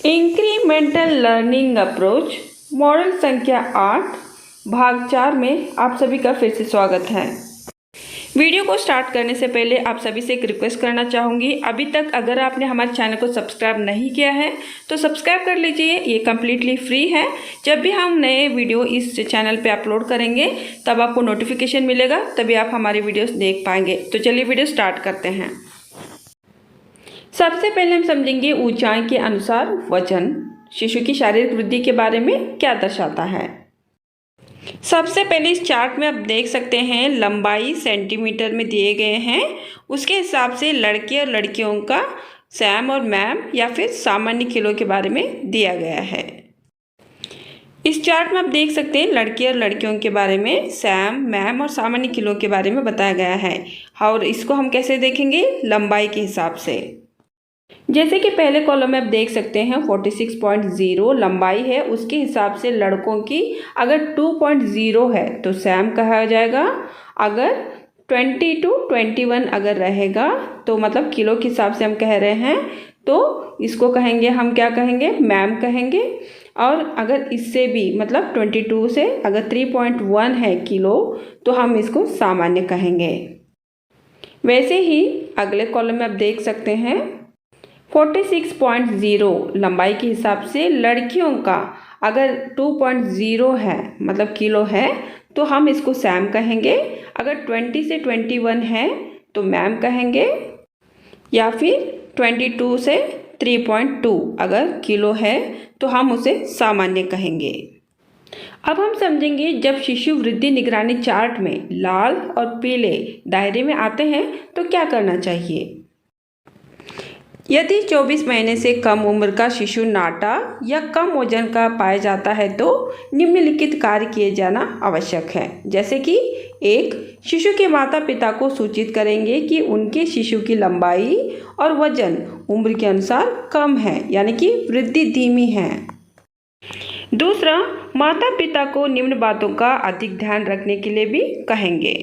Incremental learning approach model संख्या 8 भाग 4 में आप सभी का फिर से स्वागत है। वीडियो को स्टार्ट करने से पहले आप सभी से एक रिक्वेस्ट करना चाहूँगी, अभी तक अगर आपने हमारे चैनल को सब्सक्राइब नहीं किया है तो सब्सक्राइब कर लीजिए, ये कम्प्लीटली फ्री है। जब भी हम नए वीडियो इस चैनल पे अपलोड करेंगे तब आपको नोटिफिकेशन मिलेगा, तभी आप हमारी वीडियोस देख पाएंगे। तो चलिए वीडियो स्टार्ट करते हैं। सबसे पहले हम समझेंगे ऊंचाई के अनुसार वजन शिशु की शारीरिक वृद्धि के बारे में क्या दर्शाता है। सबसे पहले इस चार्ट में आप देख सकते हैं लंबाई सेंटीमीटर में दिए गए हैं, उसके हिसाब से लड़के और लड़कियों का सैम और मैम या फिर सामान्य किलो के बारे में दिया गया है। इस चार्ट में आप देख सकते हैं लड़के और लड़कियों के बारे में सैम, मैम और सामान्य किलो के बारे में बताया गया है। और इसको हम कैसे देखेंगे, लंबाई के हिसाब से। जैसे कि पहले कॉलम में आप देख सकते हैं 46.0 लंबाई है, उसके हिसाब से लड़कों की अगर 2.0 है तो सैम कहा जाएगा, अगर 20 to 21 अगर रहेगा तो मतलब किलो के हिसाब से हम कह रहे हैं तो इसको कहेंगे, हम क्या कहेंगे, मैम कहेंगे। और अगर इससे भी मतलब 22 से अगर 3.1 है किलो तो हम इसको सामान्य कहेंगे। वैसे ही अगले कॉलम में आप देख सकते हैं 46.0 लंबाई के हिसाब से लड़कियों का अगर 2.0 है मतलब किलो है तो हम इसको सैम कहेंगे, अगर 20 से 21 है तो मैम कहेंगे, या फिर 22 से 3.2 अगर किलो है तो हम उसे सामान्य कहेंगे। अब हम समझेंगे जब शिशु वृद्धि निगरानी चार्ट में लाल और पीले दायरे में आते हैं तो क्या करना चाहिए। यदि 24 महीने से कम उम्र का शिशु नाटा या कम वजन का पाया जाता है तो निम्नलिखित कार्य किए जाना आवश्यक है। जैसे कि एक, शिशु के माता पिता को सूचित करेंगे कि उनके शिशु की लंबाई और वजन उम्र के अनुसार कम है, यानी कि वृद्धि धीमी है। दूसरा, माता पिता को निम्न बातों का अधिक ध्यान रखने के लिए भी कहेंगे।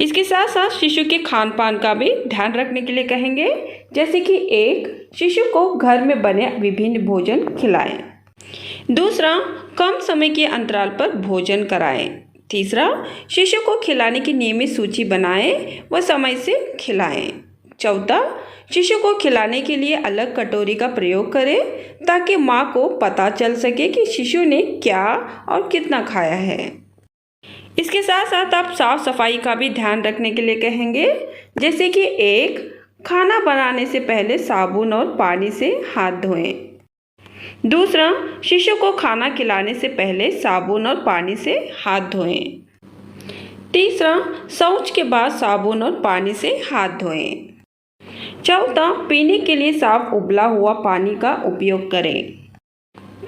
इसके साथ साथ शिशु के खान पान का भी ध्यान रखने के लिए कहेंगे। जैसे कि एक, शिशु को घर में बने विभिन्न भोजन खिलाएं। दूसरा, कम समय के अंतराल पर भोजन कराएं। तीसरा, शिशु को खिलाने की नियमित सूची बनाएं व समय से खिलाएं। चौथा, शिशु को खिलाने के लिए अलग कटोरी का प्रयोग करें ताकि माँ को पता चल सके कि शिशु ने क्या और कितना खाया है। इसके साथ साथ आप साफ सफाई का भी ध्यान रखने के लिए कहेंगे। जैसे कि एक, खाना बनाने से पहले साबुन और पानी से हाथ धोएं। दूसरा, शिशु को खाना खिलाने से पहले साबुन और पानी से हाथ धोएं। तीसरा, शौच के बाद साबुन और पानी से हाथ धोएं। चौथा, पीने के लिए साफ उबला हुआ पानी का उपयोग करें।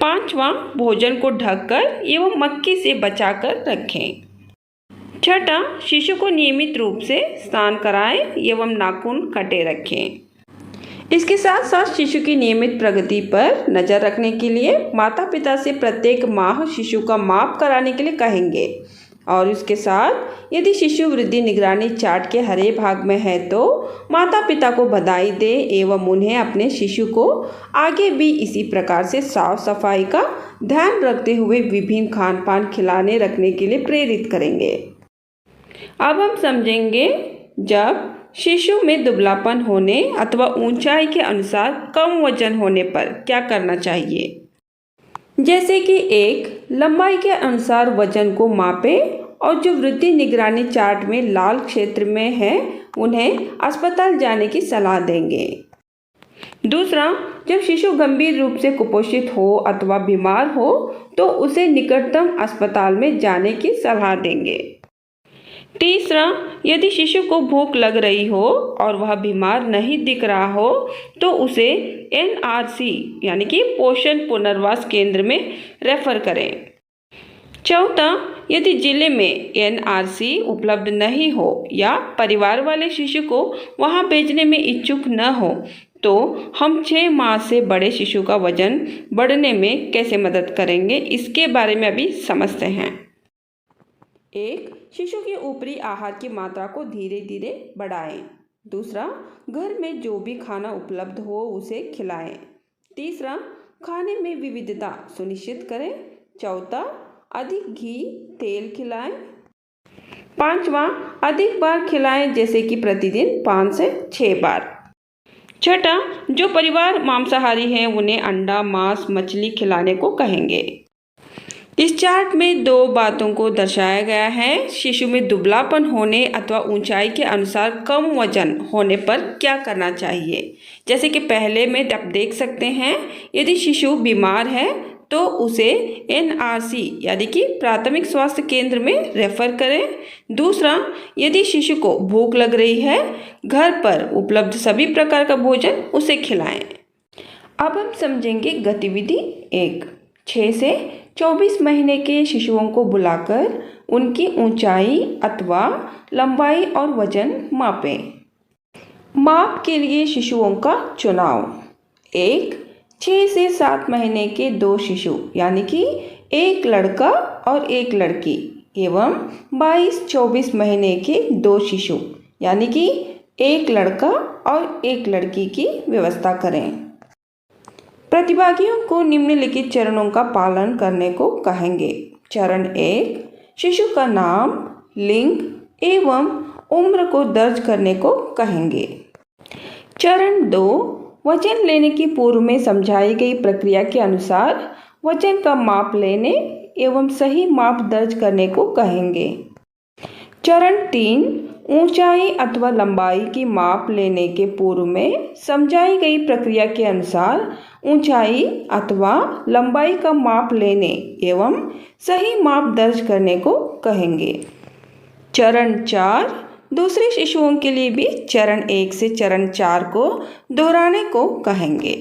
पांचवा, भोजन को ढककर एवं मक्खी से बचाकर रखें। छठा, शिशु को नियमित रूप से स्नान कराएं एवं नाखून कटे रखें। इसके साथ साथ शिशु की नियमित प्रगति पर नजर रखने के लिए माता पिता से प्रत्येक माह शिशु का माप कराने के लिए कहेंगे। और इसके साथ यदि शिशु वृद्धि निगरानी चार्ट के हरे भाग में है तो माता पिता को बधाई दे एवं उन्हें अपने शिशु को आगे भी इसी प्रकार से साफ सफाई का ध्यान रखते हुए विभिन्न खान पान खिलाने रखने के लिए प्रेरित करेंगे। अब हम समझेंगे जब शिशु में दुबलापन होने अथवा ऊंचाई के अनुसार कम वजन होने पर क्या करना चाहिए। जैसे कि एक, लंबाई के अनुसार वजन को मापें और जो वृद्धि निगरानी चार्ट में लाल क्षेत्र में है उन्हें अस्पताल जाने की सलाह देंगे। दूसरा, जब शिशु गंभीर रूप से कुपोषित हो अथवा बीमार हो तो उसे निकटतम अस्पताल में जाने की सलाह देंगे। तीसरा, यदि शिशु को भूख लग रही हो और वह बीमार नहीं दिख रहा हो तो उसे NRC यानी कि पोषण पुनर्वास केंद्र में रेफर करें। चौथा, यदि जिले में NRC उपलब्ध नहीं हो या परिवार वाले शिशु को वहां भेजने में इच्छुक न हो तो हम 6 माह से बड़े शिशु का वजन बढ़ने में कैसे मदद करेंगे, इसके बारे में अभी समझते हैं। एक, शिशु के ऊपरी आहार की मात्रा को धीरे धीरे बढ़ाएं। दूसरा, घर में जो भी खाना उपलब्ध हो उसे खिलाएं। तीसरा, खाने में विविधता सुनिश्चित करें। चौथा, अधिक घी तेल खिलाएं। पांचवा, अधिक बार खिलाएं, जैसे कि प्रतिदिन 5 से 6 बार। छठा, जो परिवार मांसाहारी हैं उन्हें अंडा, मांस, मछली खिलाने को कहेंगे। इस चार्ट में 2 बातों को दर्शाया गया है। शिशु में दुबलापन होने अथवा ऊंचाई के अनुसार कम वजन होने पर क्या करना चाहिए। जैसे कि पहले में आप देख सकते हैं, यदि शिशु बीमार है तो उसे NRC यानी कि प्राथमिक स्वास्थ्य केंद्र में रेफर करें। दूसरा, यदि शिशु को भूख लग रही है, घर पर उपलब्ध सभी प्रकार का भोजन उसे खिलाएं। अब हम समझेंगे गतिविधि 1। 6 से 24 महीने के शिशुओं को बुलाकर उनकी ऊंचाई अथवा लंबाई और वजन मापें। माप के लिए शिशुओं का चुनाव। 1. 6 से 7 महीने के 2 शिशु यानी कि एक लड़का और एक लड़की एवं 22-24 महीने के 2 शिशु यानी कि एक लड़का और एक लड़की की व्यवस्था करें। प्रतिभागियों को निम्नलिखित चरणों का पालन करने को कहेंगे। चरण 1, शिशु का नाम, लिंग एवं उम्र को दर्ज करने को कहेंगे। चरण 2, वजन लेने की पूर्व में समझाई गई प्रक्रिया के अनुसार वजन का माप लेने एवं सही माप दर्ज करने को कहेंगे। चरण 3, ऊंचाई अथवा लंबाई की माप लेने के पूर्व में समझाई गई प्रक्रिया के अनुसार ऊंचाई अथवा लंबाई का माप लेने एवं सही माप दर्ज करने को कहेंगे। चरण 4, दूसरे शिशुओं के लिए भी चरण 1 से चरण 4 को दोहराने को कहेंगे।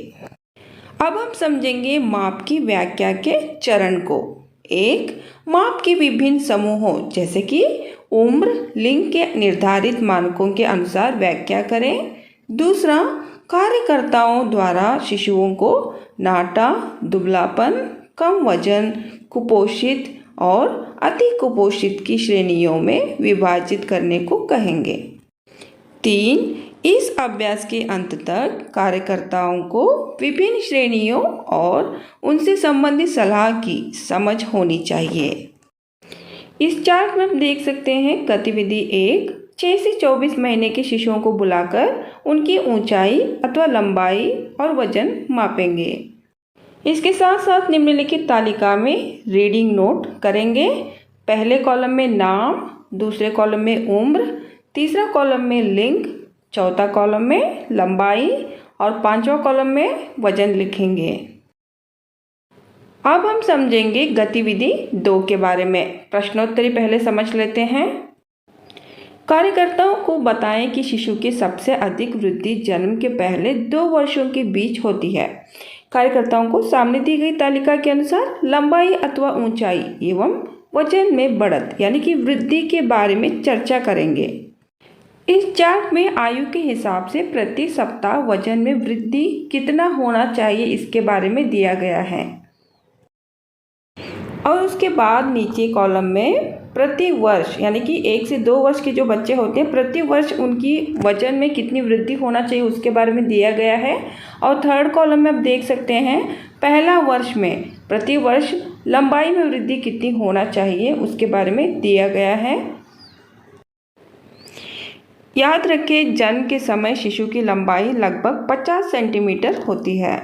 अब हम समझेंगे माप की व्याख्या के चरण को। 1, माप के विभिन्न समूहों जैसे कि उम्र, लिंग के निर्धारित मानकों के अनुसार व्याख्या करें। दूसरा, कार्यकर्ताओं द्वारा शिशुओं को नाटा, दुबलापन, कम वजन, कुपोषित और अति कुपोषित की श्रेणियों में विभाजित करने को कहेंगे। 3, इस अभ्यास के अंत तक कार्यकर्ताओं को विभिन्न श्रेणियों और उनसे संबंधित सलाह की समझ होनी चाहिए। इस चार्ट में हम देख सकते हैं गतिविधि 1, 6 से 24 महीने के शिशुओं को बुलाकर उनकी ऊंचाई अथवा लंबाई और वजन मापेंगे। इसके साथ साथ निम्नलिखित तालिका में रीडिंग नोट करेंगे। पहले कॉलम में नाम, दूसरे कॉलम में उम्र, तीसरा कॉलम में लिंग, चौथा कॉलम में लंबाई और पांचवा कॉलम में वजन लिखेंगे। अब हम समझेंगे गतिविधि 2 के बारे में। प्रश्नोत्तरी पहले समझ लेते हैं। कार्यकर्ताओं को बताएं कि शिशु की सबसे अधिक वृद्धि जन्म के पहले 2 वर्षों के बीच होती है। कार्यकर्ताओं को सामने दी गई तालिका के अनुसार लंबाई अथवा ऊंचाई एवं वजन में बढ़त यानी कि वृद्धि के बारे में चर्चा करेंगे। इस चार्ट में आयु के हिसाब से प्रति सप्ताह वजन में वृद्धि कितना होना चाहिए इसके बारे में दिया गया है और उसके बाद नीचे कॉलम में प्रति वर्ष यानी कि 1 से 2 वर्ष के जो बच्चे होते हैं प्रति वर्ष उनकी वजन में कितनी वृद्धि होना चाहिए उसके बारे में दिया गया है। और थर्ड कॉलम में आप देख सकते हैं पहला वर्ष में प्रति वर्ष लंबाई में वृद्धि कितनी होना चाहिए उसके बारे में दिया गया है। याद रखें, जन्म के समय शिशु की लंबाई लगभग 50 सेंटीमीटर होती है।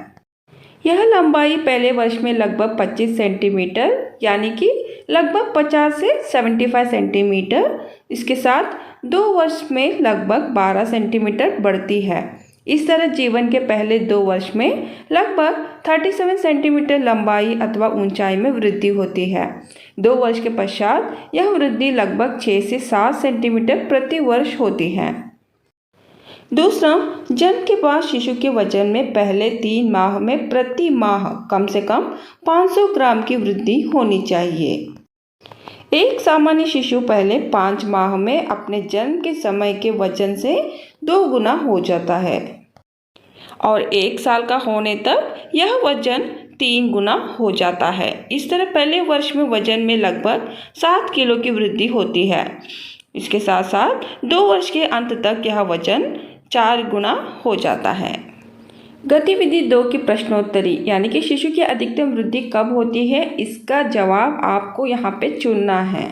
यह लंबाई पहले वर्ष में लगभग 25 सेंटीमीटर यानी कि लगभग 50 से 75 सेंटीमीटर, इसके साथ 2 वर्ष में लगभग 12 सेंटीमीटर बढ़ती है। इस तरह जीवन के पहले 2 वर्ष में लगभग 37 सेंटीमीटर लंबाई अथवा ऊंचाई में वृद्धि होती है। 2 वर्ष के पश्चात यह वृद्धि लगभग 6 से 7 सेंटीमीटर प्रति वर्ष होती है। दूसरा, जन्म के बाद शिशु के वजन में पहले 3 माह में प्रति माह कम से कम 500 ग्राम की वृद्धि होनी चाहिए। एक सामान्य शिशु पहले 5 माह में अपने जन्म के समय के वजन से 2 गुना हो जाता है और 1 साल का होने तक यह वजन 3 गुना हो जाता है। इस तरह पहले वर्ष में वजन में लगभग 7 किलो की वृद्धि होती है। इसके साथ साथ 2 वर्ष के अंत तक यह वजन 4 गुना हो जाता है। गतिविधि 2 की प्रश्नोत्तरी यानी कि शिशु की अधिकतम वृद्धि कब होती है, इसका जवाब आपको यहाँ पे चुनना है।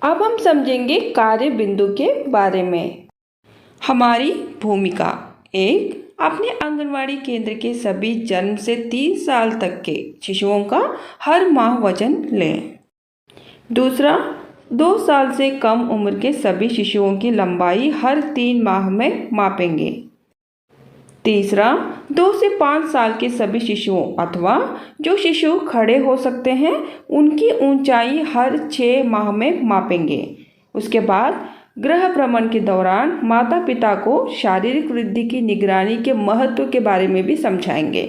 अब हम समझेंगे कार्य बिंदु के बारे में। हमारी भूमिका: 1. अपने आंगनवाड़ी केंद्र के सभी जन्म से 3 साल तक के शिशुओं का हर माह वजन लें। 2. 2 साल से कम उम्र के सभी शिशुओं की लंबाई हर 3 माह में मापेंगे। 3. 2 से 5 साल के सभी शिशुओं अथवा जो शिशु खड़े हो सकते हैं उनकी ऊंचाई हर 6 माह में मापेंगे। उसके बाद गृह भ्रमण के दौरान माता पिता को शारीरिक वृद्धि की निगरानी के महत्व के बारे में भी समझाएंगे।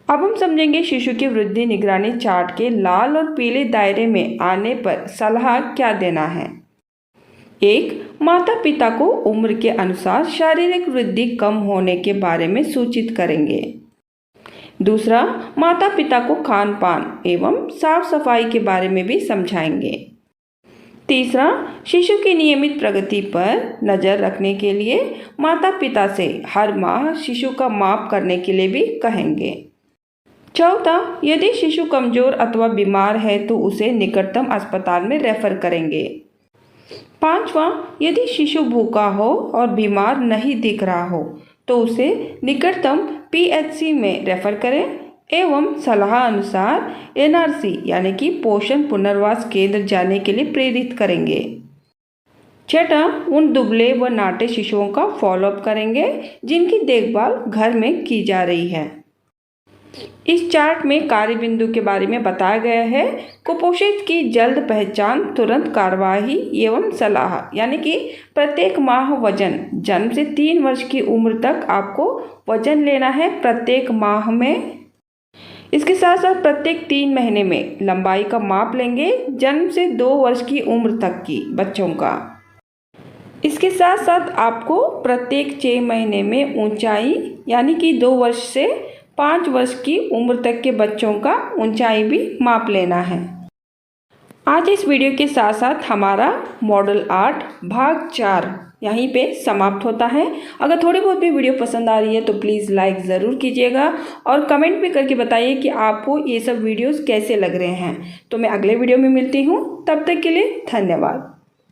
अब हम समझेंगे शिशु की वृद्धि निगरानी चार्ट के लाल और पीले दायरे में आने पर सलाह क्या देना है। 1. माता पिता को उम्र के अनुसार शारीरिक वृद्धि कम होने के बारे में सूचित करेंगे। 2. माता पिता को खान पान एवं साफ सफाई के बारे में भी समझाएंगे। 3. शिशु की नियमित प्रगति पर नज़र रखने के लिए माता पिता से हर माह शिशु का माप करने के लिए भी कहेंगे। 4. यदि शिशु कमजोर अथवा बीमार है तो उसे निकटतम अस्पताल में रेफर करेंगे। 5. यदि शिशु भूखा हो और बीमार नहीं दिख रहा हो तो उसे निकटतम PHC में रेफर करें एवं सलाह अनुसार NRC यानी कि पोषण पुनर्वास केंद्र जाने के लिए प्रेरित करेंगे। 6. उन दुबले व नाटे शिशुओं का फॉलोअप करेंगे जिनकी देखभाल घर में की जा रही है। इस चार्ट में कार्य बिंदु के बारे में बताया गया है। कुपोषित की जल्द पहचान, तुरंत कार्रवाई एवं सलाह यानी कि प्रत्येक माह वजन, जन्म से 3 वर्ष की उम्र तक आपको वजन लेना है प्रत्येक माह में। इसके साथ साथ प्रत्येक 3 महीने में लंबाई का माप लेंगे जन्म से 2 वर्ष की उम्र तक की बच्चों का। इसके साथ साथ आपको प्रत्येक 6 महीने में ऊंचाई यानी कि 2 वर्ष से 5 वर्ष की उम्र तक के बच्चों का ऊंचाई भी माप लेना है। आज इस वीडियो के साथ साथ हमारा मॉडल 8 भाग 4 यहीं पे समाप्त होता है। अगर थोड़ी बहुत भी वीडियो पसंद आ रही है तो प्लीज़ लाइक ज़रूर कीजिएगा और कमेंट भी करके बताइए कि आपको ये सब वीडियोस कैसे लग रहे हैं। तो मैं अगले वीडियो में मिलती हूँ, तब तक के लिए धन्यवाद।